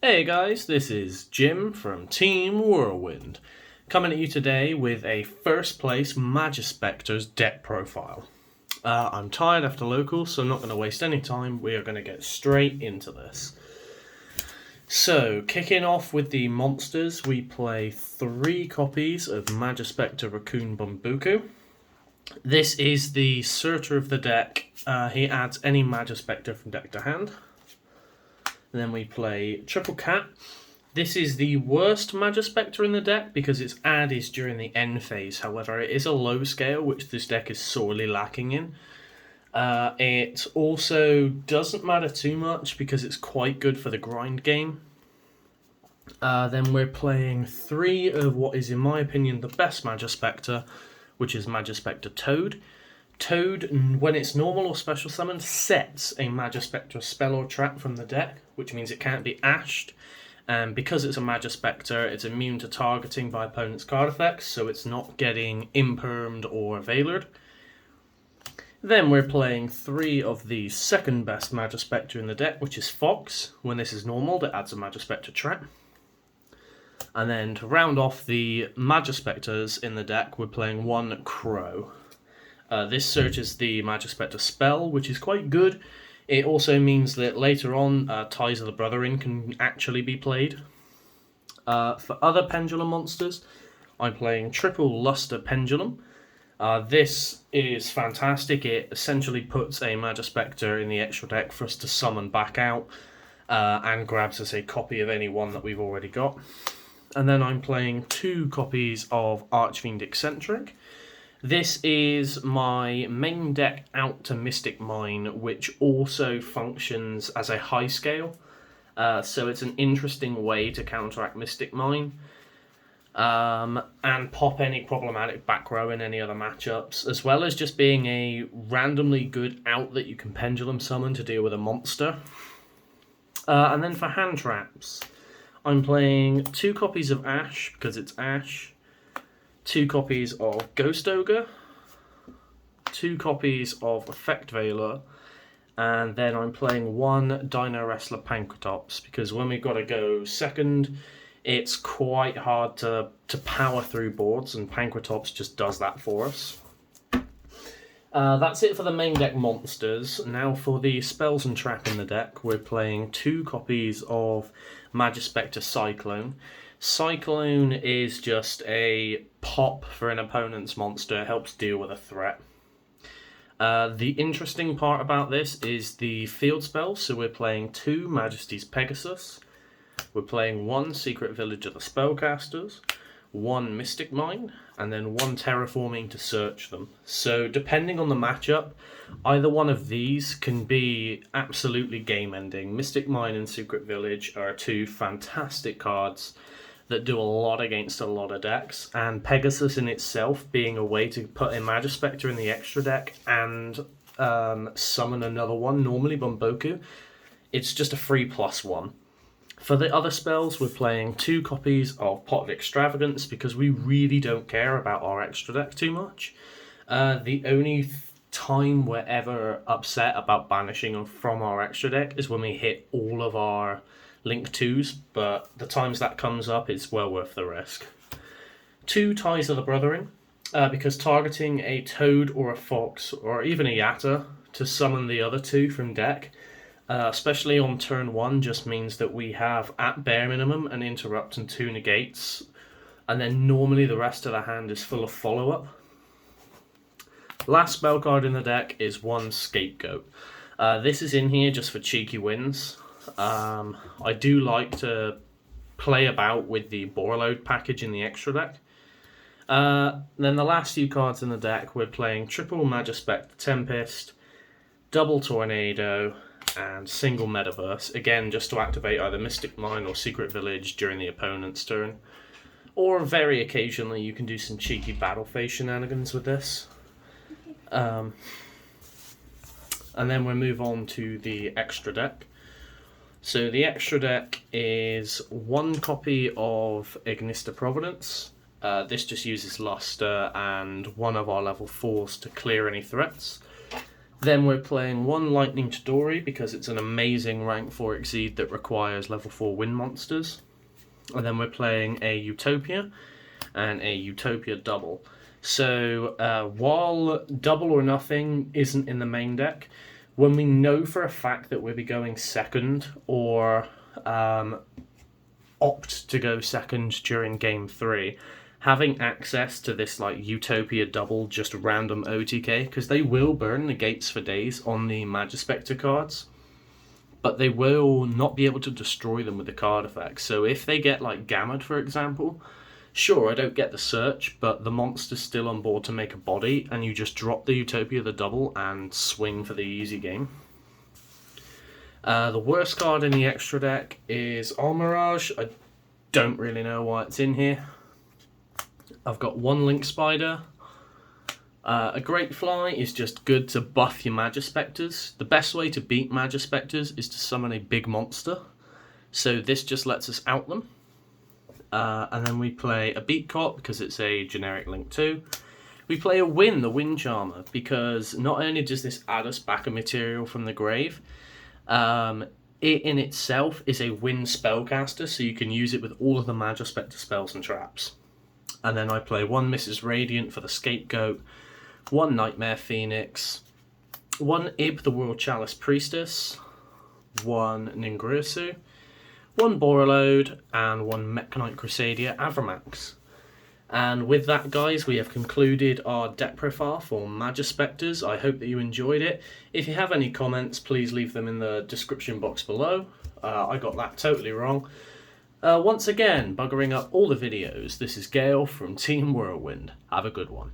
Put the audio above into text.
Hey guys, this is Jim from Team Whirlwind, coming at you today with a first place majespecter's deck profile. I'm tired after locals, so I'm not going to waste any time. We are going to get straight into this. So, kicking off with the monsters, we play 3 copies of Majespecter Raccoon Bumbuku. This is the searcher of the deck. He adds any Majespecter from deck to hand. And then we play Triple Cat. This is the worst Majespecter in the deck because its add is during the end phase. However, it is a low scale, which this deck is sorely lacking in. It also doesn't matter too much because it's quite good for the grind game. Then we're playing 3 of what is, in my opinion, the best Majespecter, which is Majespecter Toad. Toad, when it's normal or special summoned, sets a Majespecter spell or trap from the deck, which means it can't be ashed. And because it's a Majespecter, it's immune to targeting by opponent's card effects, so it's not getting impermed or veilered. Then we're playing 3 of the second best Majespecter in the deck, which is Fox. When this is normal, it adds a Majespecter trap. And then to round off the Majespecters in the deck, we're playing 1 Crow. This searches the Majespecter spell, which is quite good. It also means that later on, Ties of the Brothering can actually be played. For other Pendulum monsters, I'm playing Triple Luster Pendulum. This is fantastic. It essentially puts a Majespecter in the extra deck for us to summon back out, and grabs us a copy of any one that we've already got. And then I'm playing 2 copies of Archfiend Eccentric. This is my main deck out to Mystic Mine, which also functions as a high scale. So it's an interesting way to counteract Mystic Mine. And pop any problematic back row in any other matchups, as well as just being a randomly good out that you can pendulum summon to deal with a monster. And then for hand traps, I'm playing 2 copies of Ash, because it's Ash. 2 copies of Ghost Ogre, 2 copies of Effect Veiler, and then I'm playing 1 Dino Wrestler Pankratops, because when we've got to go second, it's quite hard to power through boards, and Pankratops just does that for us. That's it for the main deck monsters. Now for the spells and trap in the deck, we're playing 2 copies of Majespecter Cyclone. Cyclone is just a pop for an opponent's monster. It helps deal with a threat. The interesting part about this is the field spells. So we're playing 2 Majesty's Pegasus. We're playing 1 Secret Village of the Spellcasters, 1 Mystic Mine, and then 1 Terraforming to search them. So depending on the matchup, either one of these can be absolutely game-ending. Mystic Mine and Secret Village are 2 fantastic cards that do a lot against a lot of decks, and Pegasus in itself being a way to put a Majespecter in the extra deck and summon another one, normally Bumbuku, it's just a free +1. For the other spells, we're playing 2 copies of Pot of Extravagance because we really don't care about our extra deck too much. The only time we're ever upset about banishing from our extra deck is when we hit all of our Link 2s, but the times that comes up, it's well worth the risk. 2 Ties of the Brothering, because targeting a Toad or a Fox or even a Yatta to summon the other 2 from deck, especially on turn 1, just means that we have at bare minimum an interrupt and 2 negates, and then normally the rest of the hand is full of follow-up. Last spell card in the deck is 1 Scapegoat. This is in here just for cheeky wins. I do like to play about with the Borload package in the extra deck. Then the last few cards in the deck, we're playing Triple Majespecter Tempest, Double Tornado, and Single Metaverse. Again, just to activate either Mystic Mine or Secret Village during the opponent's turn. Or very occasionally you can do some cheeky battle phase shenanigans with this. And then we move on to the extra deck. So the extra deck is 1 copy of Ignista Providence. This just uses Luster and 1 of our level 4s to clear any threats. Then we're playing one Lightning Chidori because it's an amazing rank 4 Exceed that requires level 4 wind monsters. And then we're playing a Utopia and a Utopia double. So while double or nothing isn't in the main deck, when we know for a fact that we'll be going second or opt to go second during game 3, having access to this like Utopia double just random OTK, because they will burn the gates for days on the majespecter cards, but they will not be able to destroy them with the card effects. So if they get like Gammaed, for example, sure, I don't get the search, but the monster's still on board to make a body, and you just drop the Utopia the double and swing for the easy game. The worst card in the extra deck is Almirage. I don't really know why it's in here. I've got one Link Spider. A Great Fly is just good to buff your Majespecters. The best way to beat Majespecters is to summon a big monster. So this just lets us out them. And then we play a Beat Cop because it's a generic Link 2. We play a Win, the Wind Charmer, because not only does this add us back a material from the grave, it in itself is a Wind spellcaster, so you can use it with all of the Majespecter spells and traps. And then I play one Mrs. Radiant for the Scapegoat, one Nightmare Phoenix, one Ib the World Chalice Priestess, one Ningirsu, one Borreload, and one Mekk-Knight Crusadia Avramax. And with that, guys, we have concluded our deck profile for Majespecters. I hope that you enjoyed it. If you have any comments, please leave them in the description box below. I got that totally wrong. Once again, buggering up all the videos, this is Gale from Team Whirlwind. Have a good one.